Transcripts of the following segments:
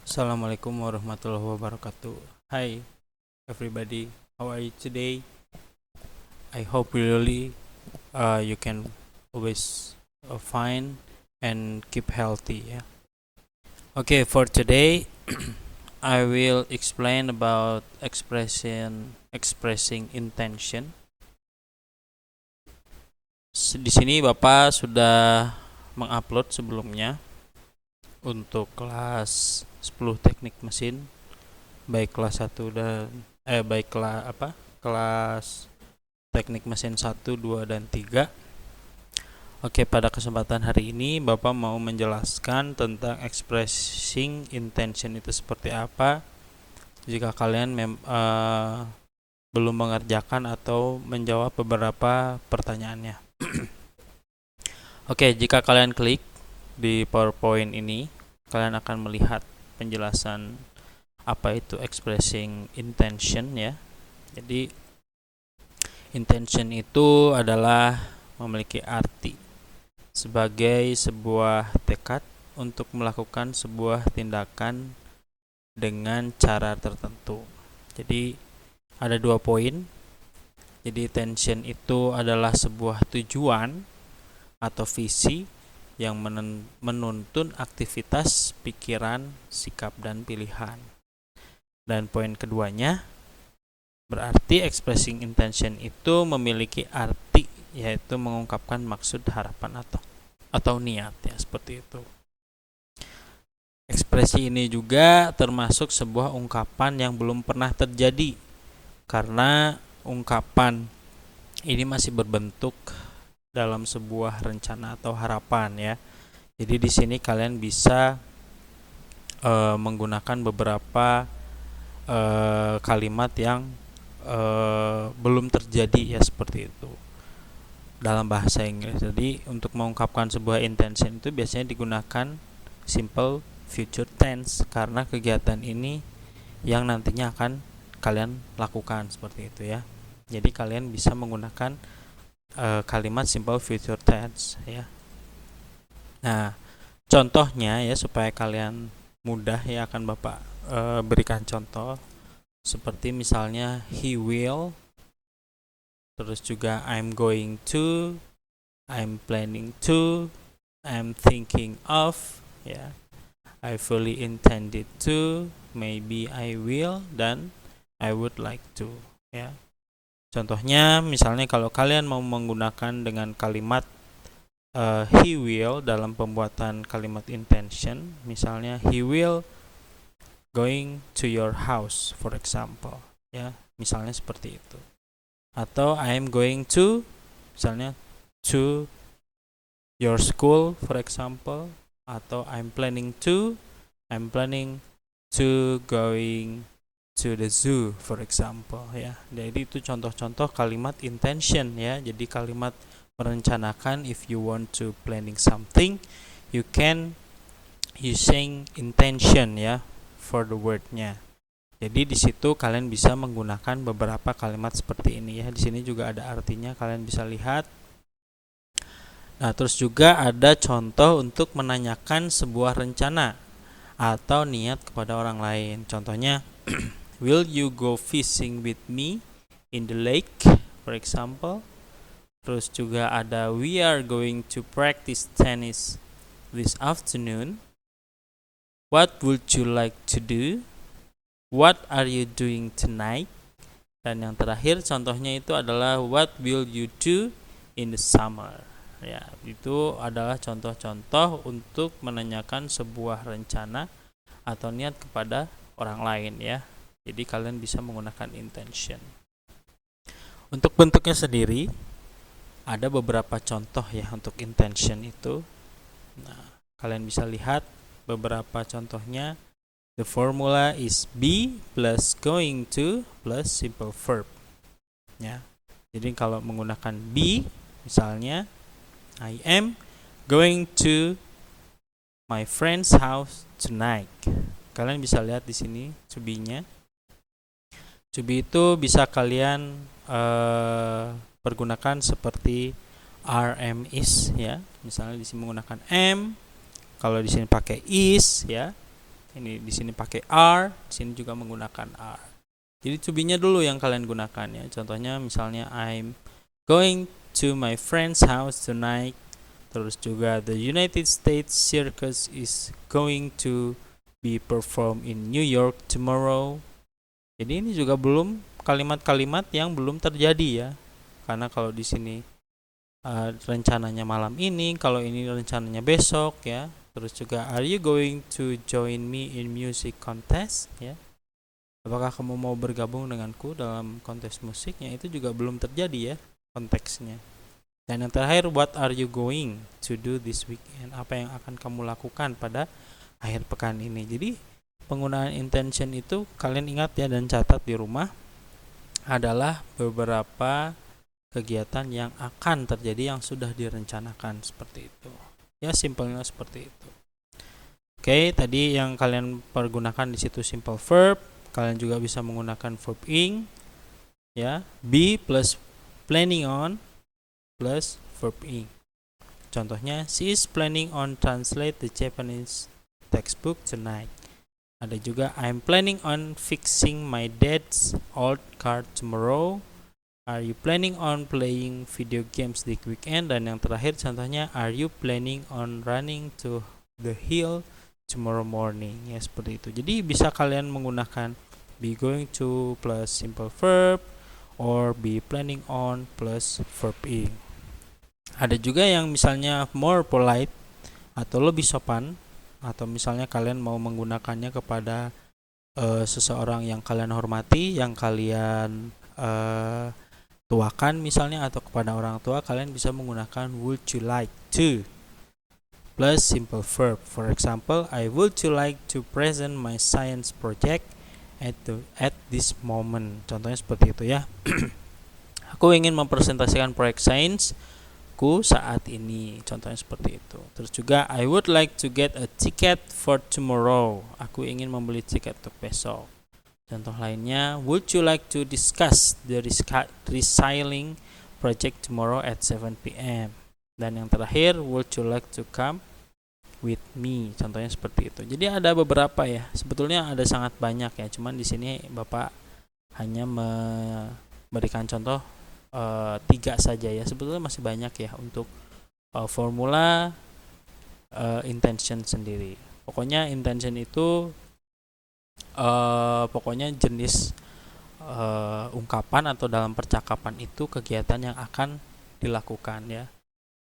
Assalamualaikum warahmatullahi wabarakatuh. Hi everybody, how are you today? I hope really you can always fine and keep healthy. Yeah. Okay, for today I will explain about expressing intention. Di sini Bapak sudah mengupload sebelumnya untuk kelas 10 teknik mesin, baik kelas 1 dan kelas teknik mesin 1, 2 dan 3. Oke, pada kesempatan hari ini Bapak mau menjelaskan tentang expressing intention itu seperti apa. Jika kalian belum mengerjakan atau menjawab beberapa pertanyaannya. Oke, jika kalian klik di PowerPoint ini, kalian akan melihat penjelasan apa itu expressing intention ya. Jadi intention itu adalah memiliki arti sebagai sebuah tekad untuk melakukan sebuah tindakan dengan cara tertentu. Jadi ada 2 poin. Jadi intention itu adalah sebuah tujuan atau visi yang menuntun aktivitas, pikiran, sikap, dan pilihan. Dan poin keduanya, berarti expressing intention itu memiliki arti, yaitu mengungkapkan maksud, harapan, atau niat ya, seperti itu. Ekspresi ini juga termasuk sebuah ungkapan yang belum pernah terjadi, karena ungkapan ini masih berbentuk dalam sebuah rencana atau harapan ya. Jadi di sini kalian bisa menggunakan beberapa kalimat yang belum terjadi ya, seperti itu dalam bahasa Inggris. Jadi untuk mengungkapkan sebuah intention itu biasanya digunakan simple future tense, karena kegiatan ini yang nantinya akan kalian lakukan, seperti itu ya. Jadi kalian bisa menggunakan kalimat simple future tense ya. Nah, contohnya ya, supaya kalian mudah ya, akan Bapak berikan contoh seperti misalnya he will, terus juga I'm going to, I'm planning to, I'm thinking of ya, I fully intended to, maybe I will, dan I would like to ya. Contohnya misalnya kalau kalian mau menggunakan dengan kalimat he will dalam pembuatan kalimat intention, misalnya he will going to your house for example ya, misalnya seperti itu. Atau I am going to, misalnya to your school for example. Atau I'm planning to going to the zoo for example ya. Jadi itu contoh-contoh kalimat intention ya. Jadi kalimat merencanakan. If you want to planning something, you can using intention ya for the wordnya. Jadi di situ kalian bisa menggunakan beberapa kalimat seperti ini ya. Di sini juga ada artinya, kalian bisa lihat. Nah, terus juga ada contoh untuk menanyakan sebuah rencana atau niat kepada orang lain. Contohnya will you go fishing with me in the lake for example. Terus juga ada we are going to practice tennis this afternoon. What would you like to do? What are you doing tonight? Dan yang terakhir contohnya itu adalah what will you do in the summer? Ya, itu adalah contoh-contoh untuk menanyakan sebuah rencana atau niat kepada orang lain ya. Jadi kalian bisa menggunakan intention. Untuk bentuknya sendiri ada beberapa contoh ya untuk intention itu. Nah, kalian bisa lihat beberapa contohnya. The formula is be plus going to plus simple verb. Ya. Jadi kalau menggunakan be, misalnya I am going to my friend's house tonight. Kalian bisa lihat di sini to be-nya. To be itu bisa kalian pergunakan seperti RM is ya. Misalnya di sini menggunakan am, kalau di sini pakai is ya. Ini di sini pakai are, di sini juga menggunakan are. Jadi to be-nya dulu yang kalian gunakan ya. Contohnya misalnya I'm going to my friend's house tonight. Terus juga the United States Circus is going to be performed in New York tomorrow. Jadi ini juga belum kalimat-kalimat yang belum terjadi ya. Karena kalau di sini rencananya malam ini, kalau ini rencananya besok ya. Terus juga are you going to join me in music contest ya. Apakah kamu mau bergabung denganku dalam kontes musiknya, itu juga belum terjadi ya konteksnya. Dan yang terakhir, what are you going to do this weekend? Apa yang akan kamu lakukan pada akhir pekan ini? Jadi penggunaan intention itu kalian ingat ya dan catat di rumah, adalah beberapa kegiatan yang akan terjadi yang sudah direncanakan seperti itu. Ya simpelnya seperti itu. Oke, tadi yang kalian pergunakan di situ simple verb. Kalian juga bisa menggunakan verb ing ya, be plus planning on plus verb ing. Contohnya, she is planning on translate the Japanese textbook tonight. Ada juga I'm planning on fixing my dad's old car tomorrow. Are you planning on playing video games this weekend? Dan yang terakhir contohnya, are you planning on running to the hill tomorrow morning? Ya seperti itu. Jadi bisa kalian menggunakan be going to plus simple verb or be planning on plus verb ing. Ada juga yang misalnya more polite atau lebih sopan, atau misalnya kalian mau menggunakannya kepada seseorang yang kalian hormati, yang kalian tuakan misalnya, atau kepada orang tua, kalian bisa menggunakan would you like to plus simple verb. For example, I would you like to present my science project at this moment. Contohnya seperti itu ya. Aku ingin mempresentasikan proyek sainsku saat ini. Contohnya seperti itu. Terus juga I would like to get a ticket for tomorrow. Aku ingin membeli tiket untuk besok. Contoh lainnya, would you like to discuss the recycling project tomorrow at 7 p.m. Dan yang terakhir, would you like to come with me? Contohnya seperti itu. Jadi ada beberapa ya. Sebetulnya ada sangat banyak ya. Cuman di sini Bapak hanya memberikan contoh 3 saja ya. Sebetulnya masih banyak ya untuk formula intention sendiri. Pokoknya intention itu pokoknya jenis ungkapan atau dalam percakapan itu kegiatan yang akan dilakukan ya.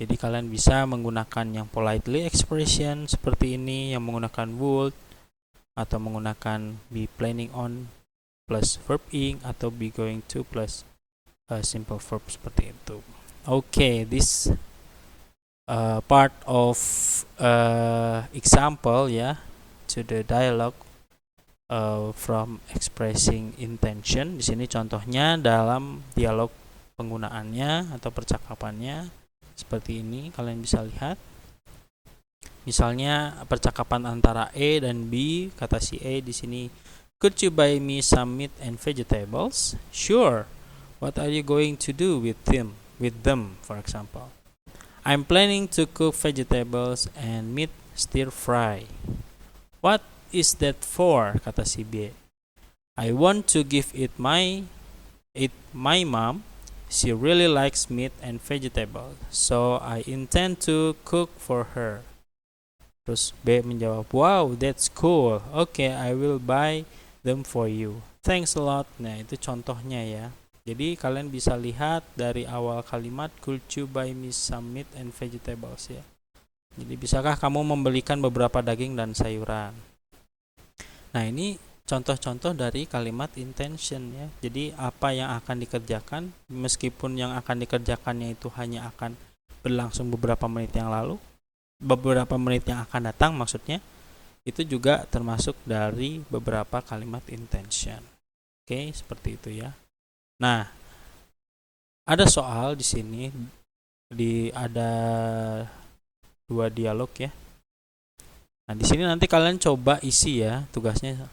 Jadi kalian bisa menggunakan yang politely expression seperti ini, yang menggunakan would, atau menggunakan be planning on plus verb ing, atau be going to plus simple verb seperti itu. Okay, this part of example ya, to the dialogue from expressing intention. Di sini contohnya dalam dialog penggunaannya atau percakapannya seperti ini, kalian bisa lihat. Misalnya percakapan antara A dan B, kata si A di sini, could you buy me some meat and vegetables? Sure. What are you going to do with them? For example, I'm planning to cook vegetables and meat stir fry. What is that for? Kata si B. I want to give it my mom. She really likes meat and vegetables, so I intend to cook for her. Terus B menjawab, wow, that's cool. Okay, I will buy them for you. Thanks a lot. Nah, itu contohnya ya. Jadi kalian bisa lihat dari awal kalimat, could you buy me some meat and vegetables ya. Jadi bisakah kamu membelikan beberapa daging dan sayuran? Nah, ini contoh-contoh dari kalimat intention ya. Jadi apa yang akan dikerjakan, meskipun yang akan dikerjakannya itu hanya akan berlangsung beberapa menit yang lalu, beberapa menit yang akan datang maksudnya, itu juga termasuk dari beberapa kalimat intention. Oke, seperti itu ya. Nah, ada soal di sini, ada 2 dialog ya. Nah, di sini nanti kalian coba isi ya, tugasnya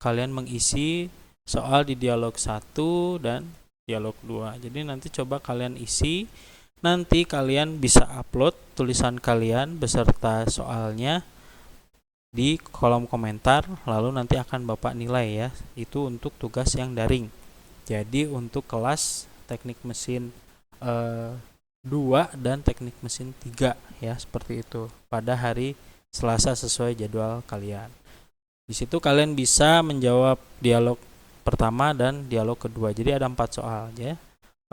kalian mengisi soal di dialog 1 dan dialog 2. Jadi nanti coba kalian isi, nanti kalian bisa upload tulisan kalian beserta soalnya di kolom komentar, lalu nanti akan Bapak nilai ya. Itu untuk tugas yang daring. Jadi untuk kelas teknik mesin 2 dan teknik mesin 3 ya, seperti itu pada hari Selasa sesuai jadwal kalian. Di situ kalian bisa menjawab dialog pertama dan dialog kedua. Jadi ada 4 soal ya.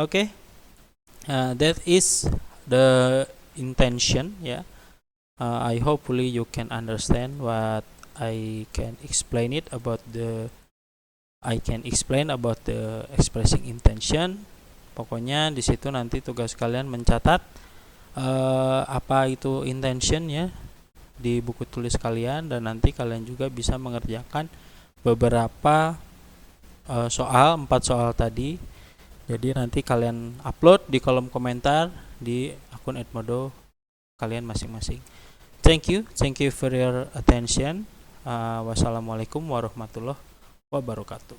Oke. That is the intention ya. I hopefully you can understand what I can explain about the expressing intention. Pokoknya di situ nanti tugas kalian mencatat apa itu intention ya di buku tulis kalian, dan nanti kalian juga bisa mengerjakan beberapa soal, 4 soal tadi. Jadi nanti kalian upload di kolom komentar di akun Edmodo kalian masing-masing. Thank you for your attention. Wassalamualaikum warahmatullahi wabarakatuh.